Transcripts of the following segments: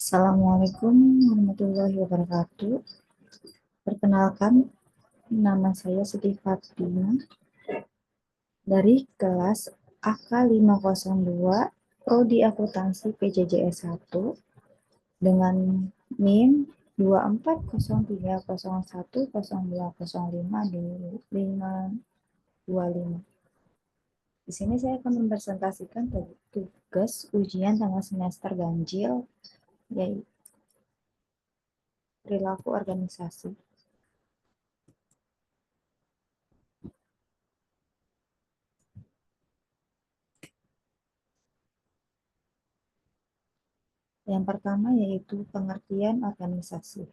Assalamualaikum warahmatullahi wabarakatuh. Perkenalkan, nama saya Siti Fatima dari kelas AK502 Prodi Akuntansi PJJS 1 dengan NIM 2401010205 Di sini saya akan mempresentasikan tugas ujian tengah semester ganjil, yaitu perilaku organisasi. Yang pertama yaitu pengertian organisasi.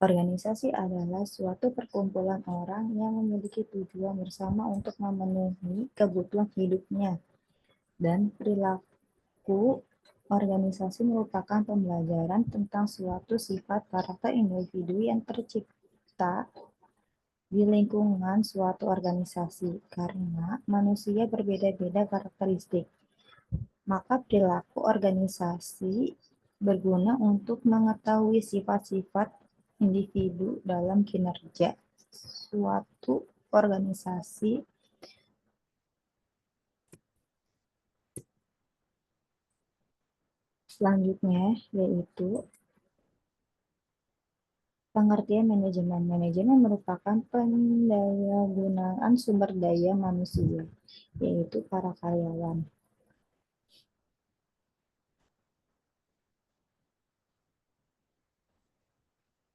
Organisasi adalah suatu perkumpulan orang yang memiliki tujuan bersama untuk memenuhi kebutuhan hidupnya, dan perilaku organisasi merupakan pembelajaran tentang suatu sifat karakter individu yang tercipta di lingkungan suatu organisasi. Karena manusia berbeda-beda karakteristik, maka perilaku organisasi berguna untuk mengetahui sifat-sifat individu dalam kinerja suatu organisasi. Selanjutnya yaitu pengertian manajemen. Manajemen merupakan pendayagunaan sumber daya manusia, yaitu para karyawan,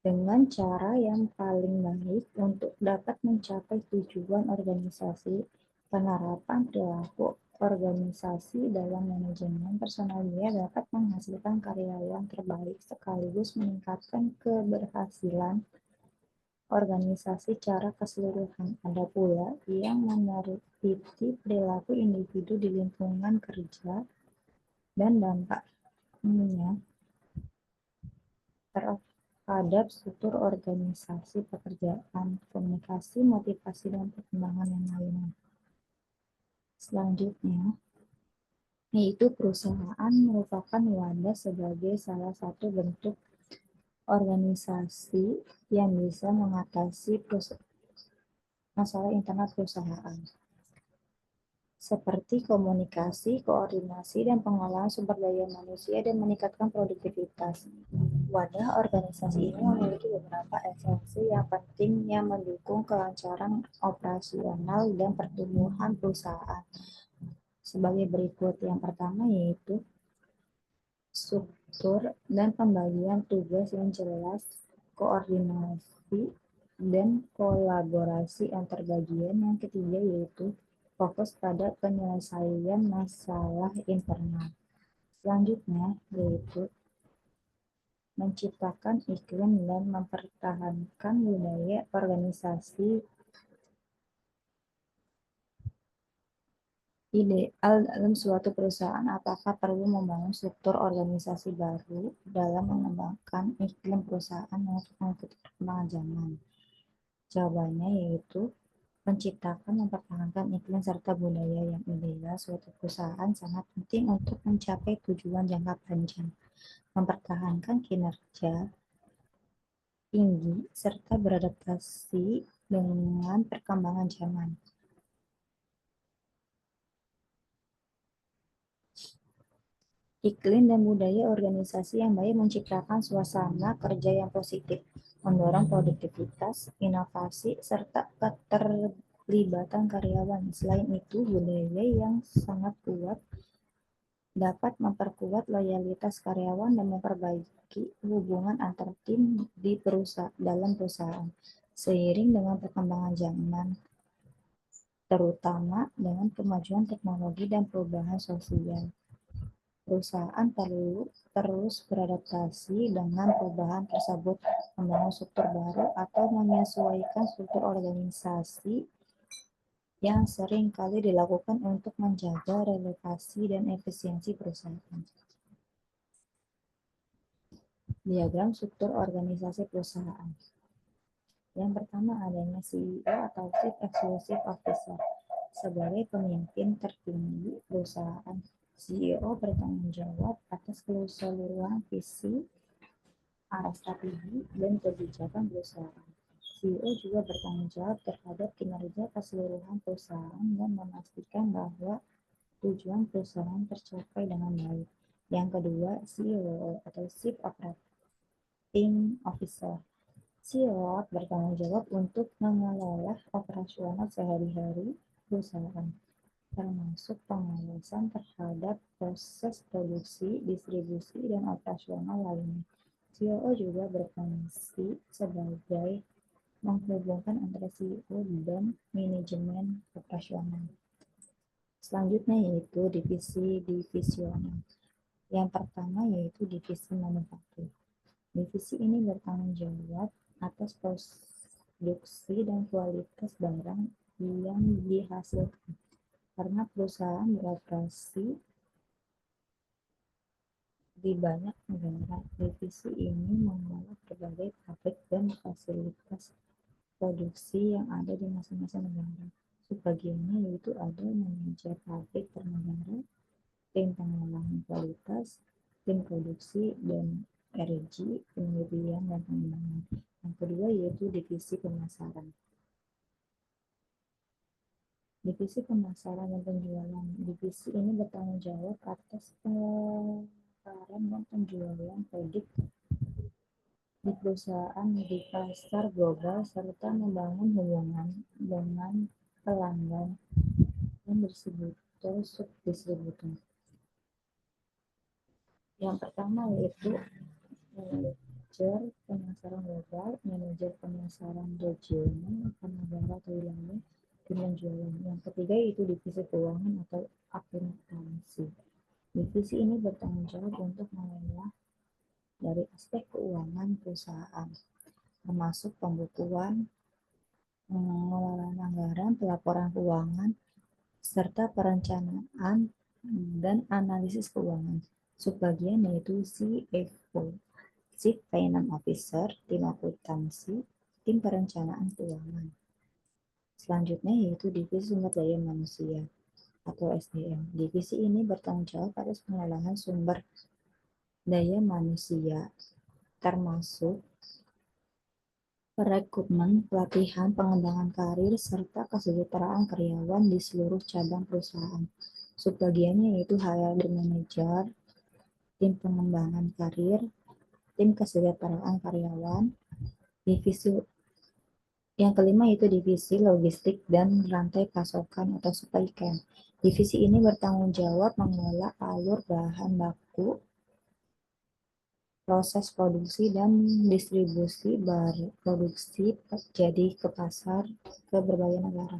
dengan cara yang paling baik untuk dapat mencapai tujuan organisasi. Penerapan perilaku organisasi dalam manajemen personal dia dapat menghasilkan karyawan terbaik sekaligus meningkatkan keberhasilan organisasi secara keseluruhan. Ada pula yang meneliti perilaku individu di lingkungan kerja dan dampaknya terhadap struktur organisasi pekerjaan, komunikasi, motivasi, dan perkembangan yang lainnya. Selanjutnya, yaitu perusahaan merupakan wadah sebagai salah satu bentuk organisasi yang bisa mengatasi masalah internal perusahaan, seperti komunikasi, koordinasi, dan pengolahan sumber daya manusia dan meningkatkan produktivitas. Wadah organisasi ini memiliki beberapa esensi yang penting yang mendukung kelancaran operasional dan pertumbuhan perusahaan. Sebagai berikut, yang pertama yaitu struktur dan pembagian tugas yang jelas, koordinasi dan kolaborasi antar bagian. Yang ketiga yaitu fokus pada penyelesaian masalah internal. Selanjutnya yaitu menciptakan iklim dan mempertahankan budaya organisasi. Ideal dalam suatu perusahaan, apakah perlu membangun struktur organisasi baru dalam mengembangkan iklim perusahaan untuk mengikuti perkembangan zaman? Jawabannya yaitu menciptakan, mempertahankan iklim serta budaya yang ideal suatu perusahaan sangat penting untuk mencapai tujuan jangka panjang, mempertahankan kinerja tinggi, serta beradaptasi dengan perkembangan zaman. Iklim dan budaya organisasi yang baik menciptakan suasana kerja yang positif, mendorong produktivitas, inovasi, serta keterlibatan karyawan. Selain itu, budaya yang sangat kuat dapat memperkuat loyalitas karyawan dan memperbaiki hubungan antar tim di dalam perusahaan. Seiring dengan perkembangan zaman, terutama dengan kemajuan teknologi dan perubahan sosial, perusahaan perlu terus beradaptasi dengan perubahan tersebut, membangun struktur baru atau menyesuaikan struktur organisasi yang sering kali dilakukan untuk menjaga relevansi dan efisiensi perusahaan. Diagram struktur organisasi perusahaan. Yang pertama adanya CEO atau Chief Executive Officer sebagai pemimpin tertinggi perusahaan. CEO bertanggung jawab atas keseluruhan visi, arah strategi, dan kebijakan perusahaan. CEO juga bertanggung jawab terhadap kinerja keseluruhan perusahaan dan memastikan bahwa tujuan perusahaan tercapai dengan baik. Yang kedua, CEO atau Chief Operating Officer. CEO bertanggung jawab untuk mengelola operasional sehari-hari perusahaan, termasuk pengawasan terhadap proses produksi, distribusi, dan operasional lainnya. CEO juga berfungsi sebagai menghubungkan antara CEO dan manajemen operasional. Selanjutnya yaitu divisi divisional. Yang pertama yaitu divisi manufaktur. Divisi ini bertanggung jawab atas produksi dan kualitas barang yang dihasilkan. Karena perusahaan beroperasi di banyak negara, divisi ini mengelola berbagai pabrik dan fasilitas produksi yang ada di masing-masing negara. Sebagiannya yaitu ada manajer pabrik per negara, tim pengolahan kualitas, tim produksi, dan R&G, penelitian dan pengembangan. Yang kedua yaitu divisi pemasaran. Divisi pemasaran dan penjualan. Divisi ini bertanggung jawab atas pemasaran dan penjualan produk di perusahaan di pasar global serta membangun hubungan dengan pelanggan dan distributor subdistributor. Yang pertama yaitu manajer pemasaran global, manajer pemasaran regional, negara atau wilayah, tim penjualan. Yang ketiga yaitu divisi keuangan atau akuntansi. Divisi ini bertanggung jawab untuk mengelola dari aspek keuangan perusahaan, termasuk pembukuan, pengelolaan anggaran, pelaporan keuangan, serta perencanaan dan analisis keuangan. Subbagian yaitu CFO, Chief Finance Officer, tim akuntansi, tim perencanaan keuangan. Selanjutnya yaitu divisi sumber daya manusia atau SDM. Divisi ini bertanggung jawab atas pengelolaan sumber daya manusia, termasuk perekrutmen, pelatihan, pengembangan karir, serta kesejahteraan karyawan di seluruh cabang perusahaan. Subbagiannya yaitu HR Manager, tim pengembangan karir, tim kesejahteraan karyawan, divisi yang kelima yaitu divisi logistik dan rantai pasokan atau supply chain. Divisi ini bertanggung jawab mengelola alur bahan baku, proses produksi dan distribusi produksi jadi ke pasar ke berbagai negara.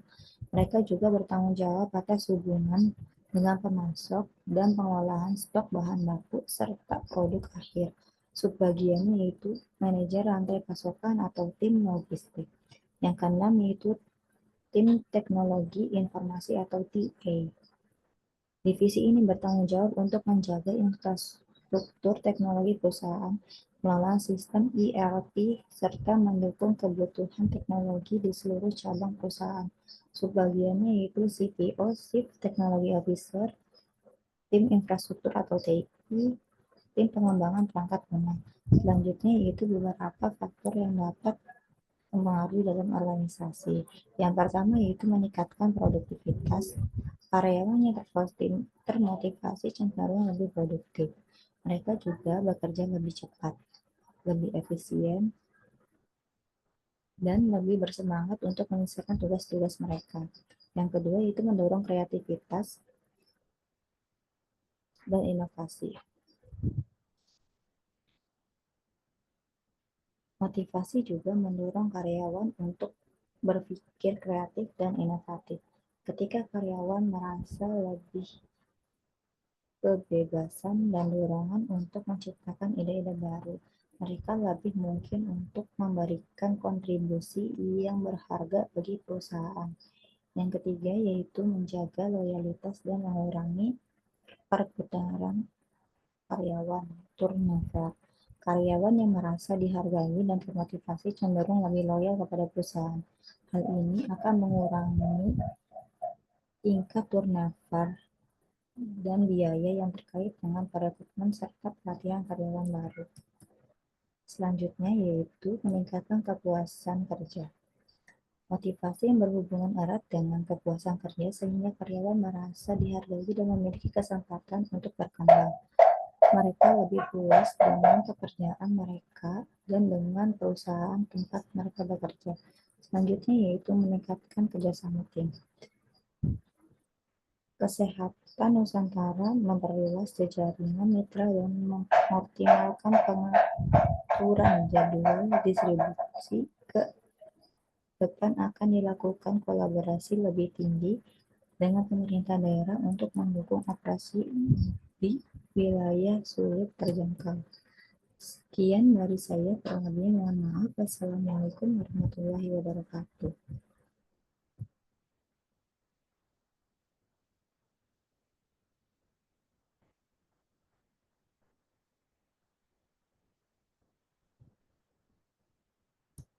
Mereka juga bertanggung jawab atas hubungan dengan pemasok dan pengelolaan stok bahan baku serta produk akhir. Subbagiannya yaitu manajer rantai pasokan atau tim logistik. Yang keenam yaitu tim teknologi informasi atau TA. Divisi ini bertanggung jawab untuk menjaga infrastruktur teknologi perusahaan, mengelola sistem ERP, serta mendukung kebutuhan teknologi di seluruh cabang perusahaan. Subbagiannya yaitu CTO, Chief Technology Officer, tim infrastruktur atau TI, tim pengembangan perangkat lunak. Selanjutnya yaitu beberapa faktor yang dapat mempengaruhi dalam organisasi. Yang pertama yaitu meningkatkan produktivitas. Karyawan yang termotivasi cenderung lebih produktif. Mereka juga bekerja lebih cepat, lebih efisien, dan lebih bersemangat untuk menyelesaikan tugas-tugas mereka. Yang kedua yaitu mendorong kreativitas dan inovasi. Motivasi juga mendorong karyawan untuk berpikir kreatif dan inovatif. Ketika karyawan merasa lebih kebebasan dan dorongan untuk menciptakan ide-ide baru, mereka lebih mungkin untuk memberikan kontribusi yang berharga bagi perusahaan. Yang ketiga yaitu menjaga loyalitas dan mengurangi perputaran karyawan, turnover. Karyawan yang merasa dihargai dan termotivasi cenderung lebih loyal kepada perusahaan. Hal ini akan mengurangi tingkat turnover dan biaya yang terkait dengan perekrutmen serta pelatihan karyawan baru. Selanjutnya yaitu meningkatkan kepuasan kerja. Motivasi yang berhubungan erat dengan kepuasan kerja sehingga karyawan merasa dihargai dan memiliki kesempatan untuk berkembang. Mereka lebih puas dengan pekerjaan mereka dan dengan perusahaan tempat mereka bekerja. Selanjutnya yaitu meningkatkan kerjasama tim. Kesehatan Nusantara memperluas jejaring mitra dan mengoptimalkan pengaturan jadwal distribusi. Ke depan akan dilakukan kolaborasi lebih tinggi dengan pemerintah daerah untuk mendukung operasi di wilayah sulit terjangkau. Sekian dari saya, kurang lebihnya mohon maaf. Wassalamualaikum warahmatullahi wabarakatuh.